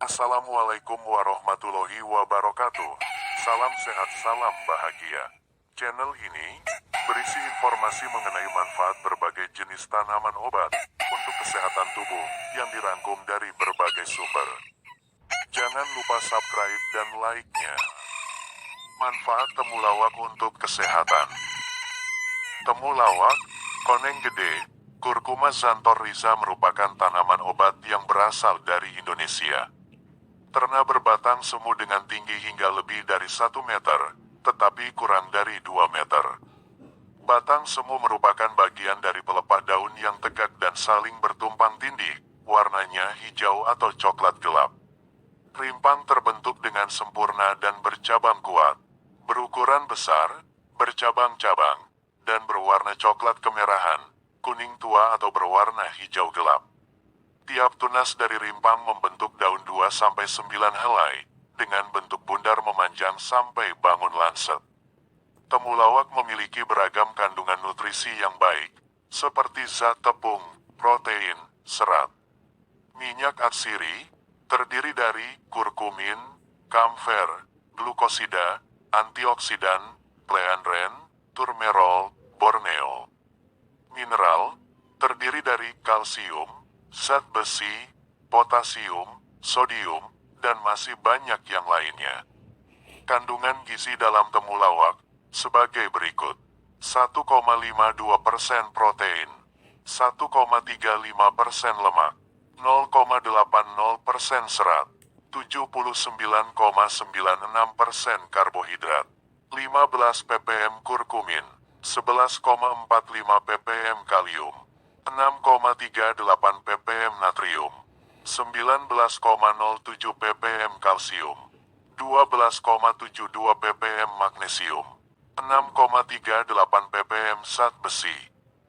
Assalamualaikum warahmatullahi wabarakatuh. Salam sehat, salam bahagia. Channel ini berisi informasi mengenai manfaat berbagai jenis tanaman obat untuk kesehatan tubuh yang dirangkum dari berbagai sumber. Jangan lupa subscribe dan like-nya. Manfaat temulawak untuk kesehatan. Temulawak, koneng gede, Curcuma xanthorrhiza merupakan tanaman obat yang berasal dari Indonesia. Terna berbatang semu dengan tinggi hingga lebih dari 1 meter, tetapi kurang dari 2 meter. Batang semu merupakan bagian dari pelepah daun yang tegak dan saling bertumpang tindih, warnanya hijau atau coklat gelap. Rimpang terbentuk dengan sempurna dan bercabang kuat, berukuran besar, bercabang-cabang, dan berwarna coklat kemerahan, kuning tua atau berwarna hijau gelap. Tiap tunas dari rimpang membentuk daun 2-9 helai, dengan bentuk bundar memanjang sampai bangun lancet. Temulawak memiliki beragam kandungan nutrisi yang baik, seperti zat tepung, protein, serat. Minyak atsiri, terdiri dari kurkumin, kamfer, glukosida, antioksidan, pleanren, turmerol, borneol. Mineral, terdiri dari kalsium, zat besi, potasium, sodium, dan masih banyak yang lainnya. Kandungan gizi dalam temulawak sebagai berikut: 1,52% protein, 1,35% lemak, 0,80% serat, 79,96% karbohidrat, 15 ppm kurkumin, 11,45 ppm kalium, 6,38 ppm natrium, 19,07 ppm kalsium, 12,72 ppm magnesium, 6,38 ppm zat besi,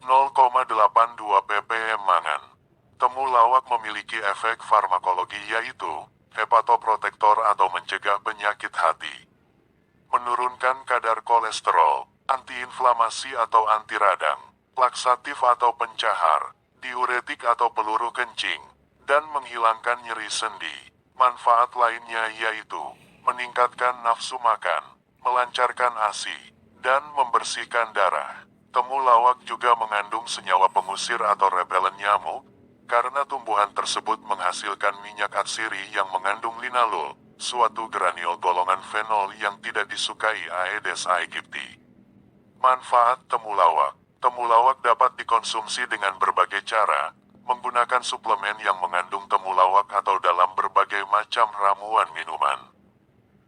0,82 ppm mangan. Temulawak memiliki efek farmakologi yaitu hepatoprotektor atau mencegah penyakit hati, menurunkan kadar kolesterol, antiinflamasi atau anti radang, laksatif atau pencahar, diuretik atau peluru kencing, dan menghilangkan nyeri sendi. Manfaat lainnya yaitu meningkatkan nafsu makan, melancarkan ASI, dan membersihkan darah. Temulawak juga mengandung senyawa pengusir atau repelen nyamuk, karena tumbuhan tersebut menghasilkan minyak atsiri yang mengandung linalol, suatu granul golongan fenol yang tidak disukai Aedes aegypti. Manfaat temulawak. Temulawak dapat dikonsumsi dengan berbagai cara, menggunakan suplemen yang mengandung temulawak atau dalam berbagai macam ramuan minuman.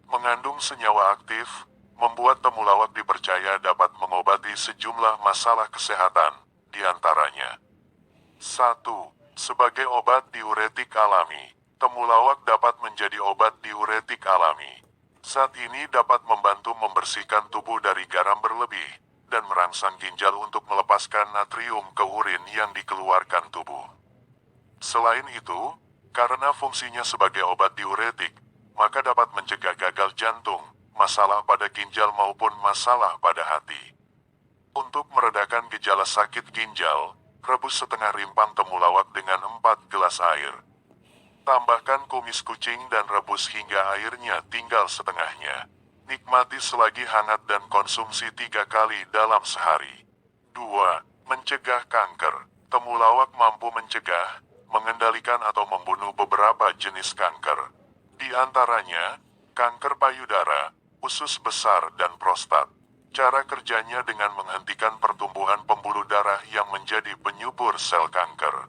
Mengandung senyawa aktif, membuat temulawak dipercaya dapat mengobati sejumlah masalah kesehatan, diantaranya 1. Sebagai obat diuretik alami, temulawak dapat menjadi obat diuretik alami. Zat ini dapat membantu membersihkan tubuh dari garam berlebih, dan merangsang ginjal untuk melepaskan natrium ke urin yang dikeluarkan tubuh. Selain itu, karena fungsinya sebagai obat diuretik, maka dapat mencegah gagal jantung, masalah pada ginjal maupun masalah pada hati. Untuk meredakan gejala sakit ginjal, rebus setengah rimpang temulawak dengan 4 gelas air. Tambahkan kumis kucing dan rebus hingga airnya tinggal setengahnya. Nikmati selagi hangat dan konsumsi 3 kali dalam sehari. 2. Mencegah kanker. Temulawak mampu mencegah, mengendalikan atau membunuh beberapa jenis kanker. Di antaranya, kanker payudara, usus besar, dan prostat. Cara kerjanya dengan menghentikan pertumbuhan pembuluh darah yang menjadi penyubur sel kanker.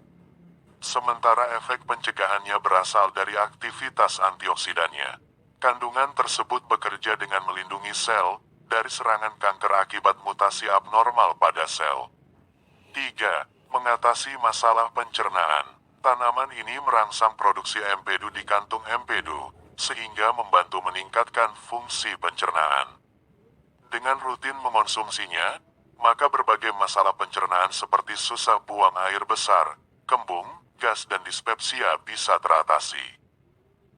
Sementara efek pencegahannya berasal dari aktivitas antioksidannya. Kandungan tersebut bekerja dengan melindungi sel dari serangan kanker akibat mutasi abnormal pada sel. 3. Mengatasi masalah pencernaan. Tanaman ini merangsang produksi empedu di kantung empedu, sehingga membantu meningkatkan fungsi pencernaan. Dengan rutin mengonsumsinya, maka berbagai masalah pencernaan seperti susah buang air besar, kembung, gas, dan dispepsia bisa teratasi.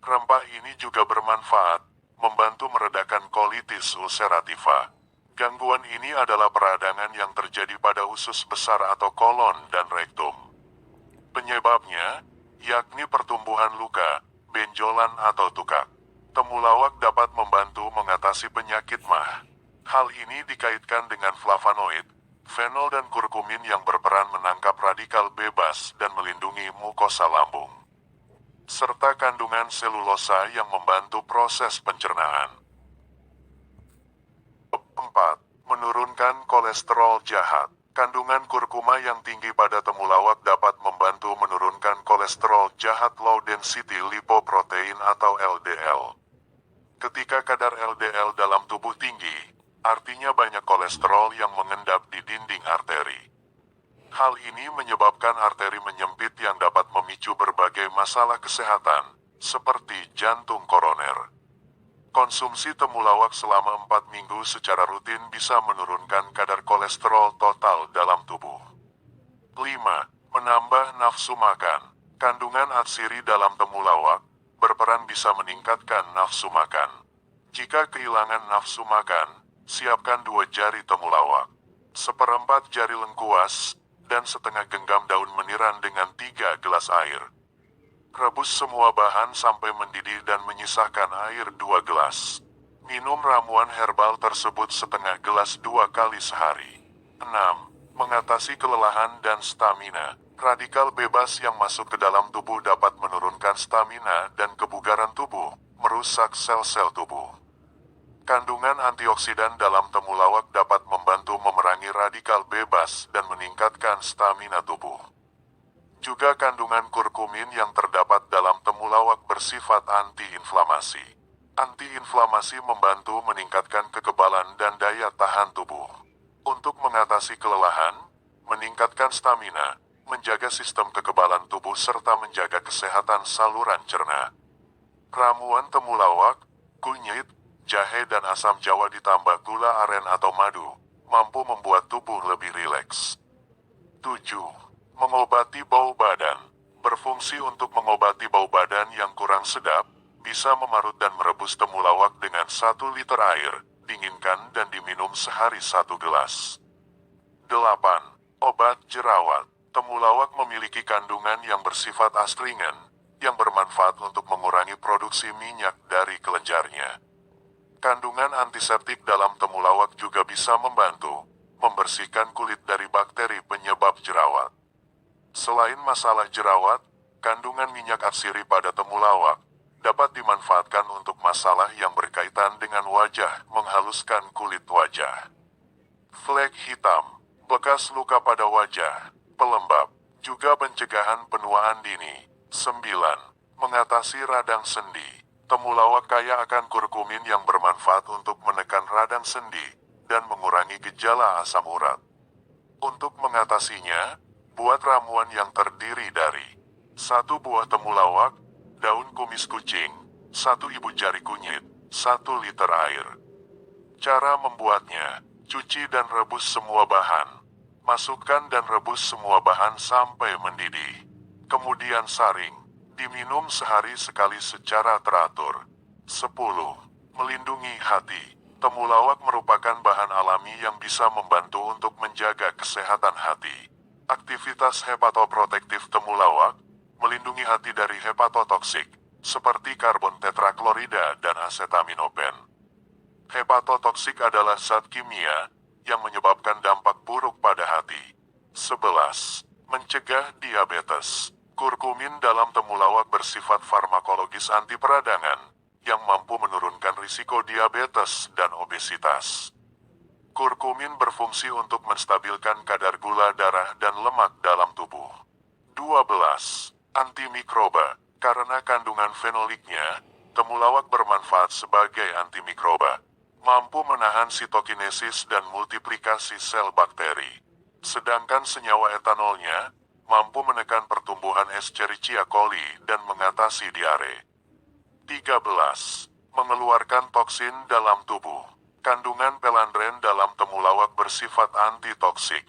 Rempah ini juga bermanfaat, membantu meredakan kolitis ulcerativa. Gangguan ini adalah peradangan yang terjadi pada usus besar atau kolon dan rektum. Penyebabnya, yakni pertumbuhan luka, benjolan atau tukak. Temulawak dapat membantu mengatasi penyakit MAH. Hal ini dikaitkan dengan flavonoid, fenol dan kurkumin yang berperan menangkap radikal bebas dan melindungi mukosa lambung. Serta kandungan selulosa yang membantu proses pencernaan. 4. Menurunkan kolesterol jahat. Kandungan kurkuma yang tinggi pada temulawak dapat membantu menurunkan kolesterol jahat low density lipoprotein atau LDL. Ketika kadar LDL dalam tubuh tinggi, artinya banyak kolesterol yang mengendap di dinding arteri. Hal ini menyebabkan arteri menyempit yang dapat memicu berbagai masalah kesehatan, seperti jantung koroner. Konsumsi temulawak selama 4 minggu secara rutin bisa menurunkan kadar kolesterol total dalam tubuh. 5. Menambah nafsu makan. Kandungan atsiri dalam temulawak berperan bisa meningkatkan nafsu makan. Jika kehilangan nafsu makan, siapkan 2 jari temulawak, 1/4 jari lengkuas, dan setengah genggam daun meniran dengan 3 gelas air. Rebus semua bahan sampai mendidih dan menyisakan air 2 gelas. Minum ramuan herbal tersebut setengah gelas 2 kali sehari. 6. Mengatasi kelelahan dan stamina. Radikal bebas yang masuk ke dalam tubuh dapat menurunkan stamina dan kebugaran tubuh, merusak sel-sel tubuh. Kandungan antioksidan dalam temulawak dapat membantu memerangi radikal bebas dan meningkatkan stamina tubuh. Juga kandungan kurkumin yang terdapat dalam temulawak bersifat antiinflamasi. Antiinflamasi membantu meningkatkan kekebalan dan daya tahan tubuh. Untuk mengatasi kelelahan, meningkatkan stamina, menjaga sistem kekebalan tubuh serta menjaga kesehatan saluran cerna. Ramuan temulawak, kunyit, jahe dan asam jawa ditambah gula aren atau madu, mampu membuat tubuh lebih rileks. 7. Mengobati bau badan. Berfungsi untuk mengobati bau badan yang kurang sedap, bisa memarut dan merebus temulawak dengan 1 liter air, dinginkan dan diminum sehari 1 gelas. 8. Obat jerawat. Temulawak memiliki kandungan yang bersifat astringen, yang bermanfaat untuk mengurangi produksi minyak dari kelenjarnya. Kandungan antiseptik dalam temulawak juga bisa membantu membersihkan kulit dari bakteri penyebab jerawat. Selain masalah jerawat, kandungan minyak atsiri pada temulawak dapat dimanfaatkan untuk masalah yang berkaitan dengan wajah, menghaluskan kulit wajah. Flek hitam, bekas luka pada wajah, pelembab, juga pencegahan penuaan dini. 9. Mengatasi radang sendi. Temulawak kaya akan kurkumin yang bermanfaat untuk menekan radang sendi dan mengurangi gejala asam urat. Untuk mengatasinya, buat ramuan yang terdiri dari 1 buah temulawak, daun kumis kucing, 1 ibu jari kunyit, 1 liter air. Cara membuatnya, cuci dan rebus semua bahan. Masukkan dan rebus semua bahan sampai mendidih. Kemudian saring. Diminum sehari sekali secara teratur. 10. Melindungi hati. Temulawak merupakan bahan alami yang bisa membantu untuk menjaga kesehatan hati. Aktivitas hepatoprotektif temulawak melindungi hati dari hepatotoksik, seperti karbon tetraklorida dan asetaminofen. Hepatotoksik adalah zat kimia yang menyebabkan dampak buruk pada hati. 11. Mencegah diabetes. Kurkumin dalam temulawak bersifat farmakologis anti peradangan, yang mampu menurunkan risiko diabetes dan obesitas. Kurkumin berfungsi untuk menstabilkan kadar gula darah dan lemak dalam tubuh. 12. Antimikroba. Karena kandungan fenoliknya, temulawak bermanfaat sebagai antimikroba. Mampu menahan sitokinesis dan multiplikasi sel bakteri. Sedangkan senyawa etanolnya mampu menekan pertumbuhan Escherichia coli dan mengatasi diare. 13. Mengeluarkan toksin dalam tubuh. Kandungan pelandren dalam temulawak bersifat antitoksik.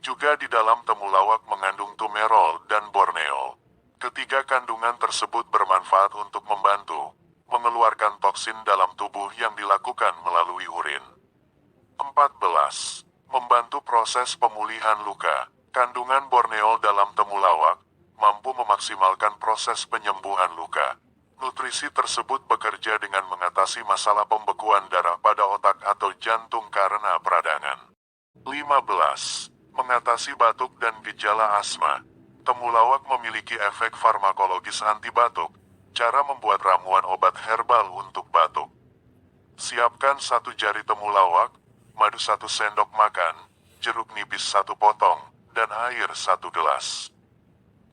Juga di dalam temulawak mengandung tumerol dan borneol. Ketiga kandungan tersebut bermanfaat untuk membantu mengeluarkan toksin dalam tubuh yang dilakukan melalui urin. 14. Membantu proses pemulihan luka. Kandungan borneol dalam temulawak mampu memaksimalkan proses penyembuhan luka. Nutrisi tersebut bekerja dengan mengatasi masalah pembekuan darah pada otak atau jantung karena peradangan. 15. Mengatasi batuk dan gejala asma. Temulawak memiliki efek farmakologis anti batuk. Cara membuat ramuan obat herbal untuk batuk. Siapkan 1 jari temulawak, madu 1 sendok makan, jeruk nipis 1 potong, dan air 1 gelas.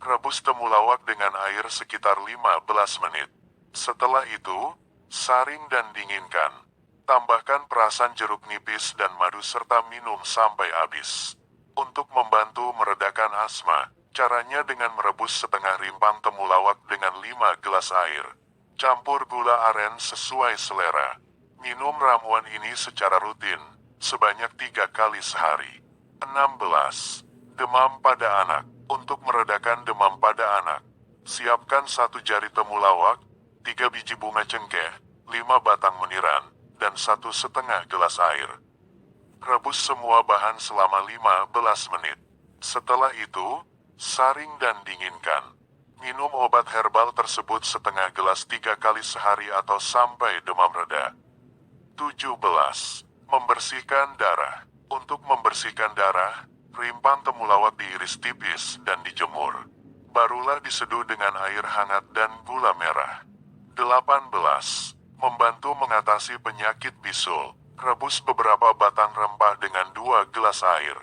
Rebus temulawak dengan air sekitar 15 menit. Setelah itu, saring dan dinginkan. Tambahkan perasan jeruk nipis dan madu serta minum sampai habis. Untuk membantu meredakan asma, caranya dengan merebus setengah rimpang temulawak dengan 5 gelas air. Campur gula aren sesuai selera. Minum ramuan ini secara rutin, sebanyak 3 kali sehari. 16. Demam pada anak. Untuk meredakan demam pada anak, siapkan 1 jari temulawak, 3 biji bunga cengkeh, 5 batang meniran, dan 1,5 gelas air. Rebus semua bahan selama 15 menit. Setelah itu, saring dan dinginkan. Minum obat herbal tersebut setengah gelas 3 kali sehari atau sampai demam reda. 17. Membersihkan darah. Untuk membersihkan darah, rimpang temulawak diiris tipis dan dijemur. Barulah diseduh dengan air hangat dan gula merah. 18. Membantu mengatasi penyakit bisul. Rebus beberapa batang rempah dengan 2 gelas air.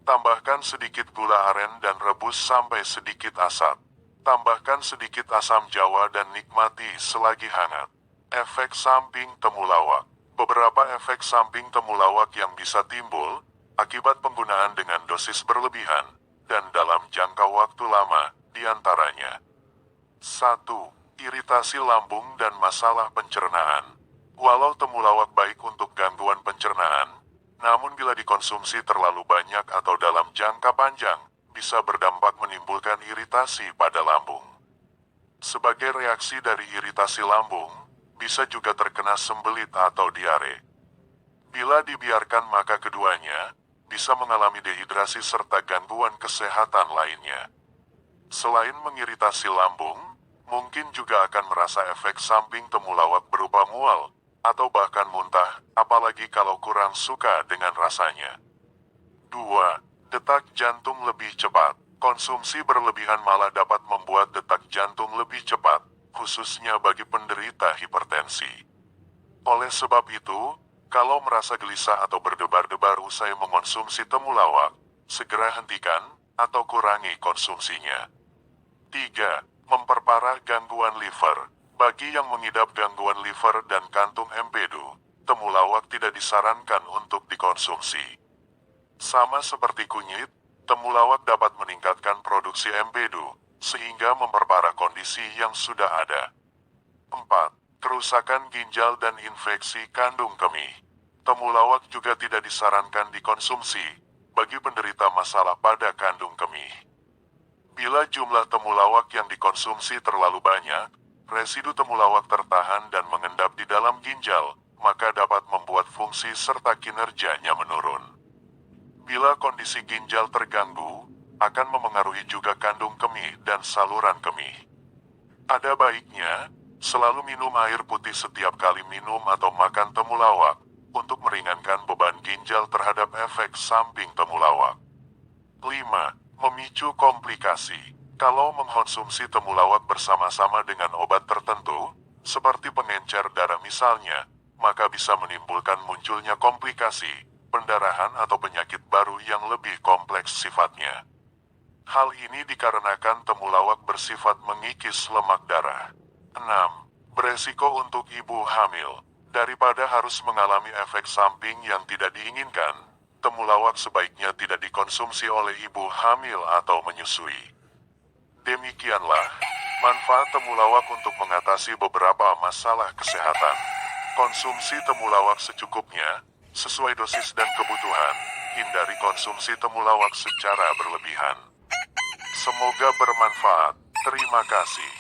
Tambahkan sedikit gula aren dan rebus sampai sedikit asat. Tambahkan sedikit asam jawa dan nikmati selagi hangat. Efek samping temulawak. Beberapa efek samping temulawak yang bisa timbul akibat penggunaan dengan dosis berlebihan dan dalam jangka waktu lama, diantaranya 1. Iritasi lambung dan masalah pencernaan. Walau temulawak baik untuk gangguan pencernaan, namun bila dikonsumsi terlalu banyak atau dalam jangka panjang, bisa berdampak menimbulkan iritasi pada lambung. Sebagai reaksi dari iritasi lambung, bisa juga terkena sembelit atau diare. Bila dibiarkan maka keduanya bisa mengalami dehidrasi serta gangguan kesehatan lainnya. Selain mengiritasi lambung, mungkin juga akan merasa efek samping temulawak berupa mual, atau bahkan muntah, apalagi kalau kurang suka dengan rasanya. 2. Detak jantung lebih cepat. Konsumsi berlebihan malah dapat membuat detak jantung lebih cepat, khususnya bagi penderita hipertensi. Oleh sebab itu, kalau merasa gelisah atau berdebar-debar usai mengonsumsi temulawak, segera hentikan atau kurangi konsumsinya. 3. Memperparah gangguan liver. Bagi yang mengidap gangguan liver dan kantung empedu, temulawak tidak disarankan untuk dikonsumsi. Sama seperti kunyit, temulawak dapat meningkatkan produksi empedu, sehingga memperparah kondisi yang sudah ada. 4. Kerusakan ginjal dan infeksi kandung kemih. Temulawak juga tidak disarankan dikonsumsi bagi penderita masalah pada kandung kemih. Bila jumlah temulawak yang dikonsumsi terlalu banyak, residu temulawak tertahan dan mengendap di dalam ginjal, maka dapat membuat fungsi serta kinerjanya menurun. Bila kondisi ginjal terganggu, akan memengaruhi juga kandung kemih dan saluran kemih. Ada baiknya selalu minum air putih setiap kali minum atau makan temulawak untuk meringankan beban ginjal terhadap efek samping temulawak. 5. Memicu komplikasi. Kalau mengkonsumsi temulawak bersama-sama dengan obat tertentu, seperti pengencer darah misalnya, maka bisa menimbulkan munculnya komplikasi, pendarahan atau penyakit baru yang lebih kompleks sifatnya. Hal ini dikarenakan temulawak bersifat mengikis lemak darah. 6. Beresiko untuk ibu hamil. Daripada harus mengalami efek samping yang tidak diinginkan, temulawak sebaiknya tidak dikonsumsi oleh ibu hamil atau menyusui. Demikianlah manfaat temulawak untuk mengatasi beberapa masalah kesehatan. Konsumsi temulawak secukupnya, sesuai dosis dan kebutuhan. Hindari konsumsi temulawak secara berlebihan. Semoga bermanfaat. Terima kasih.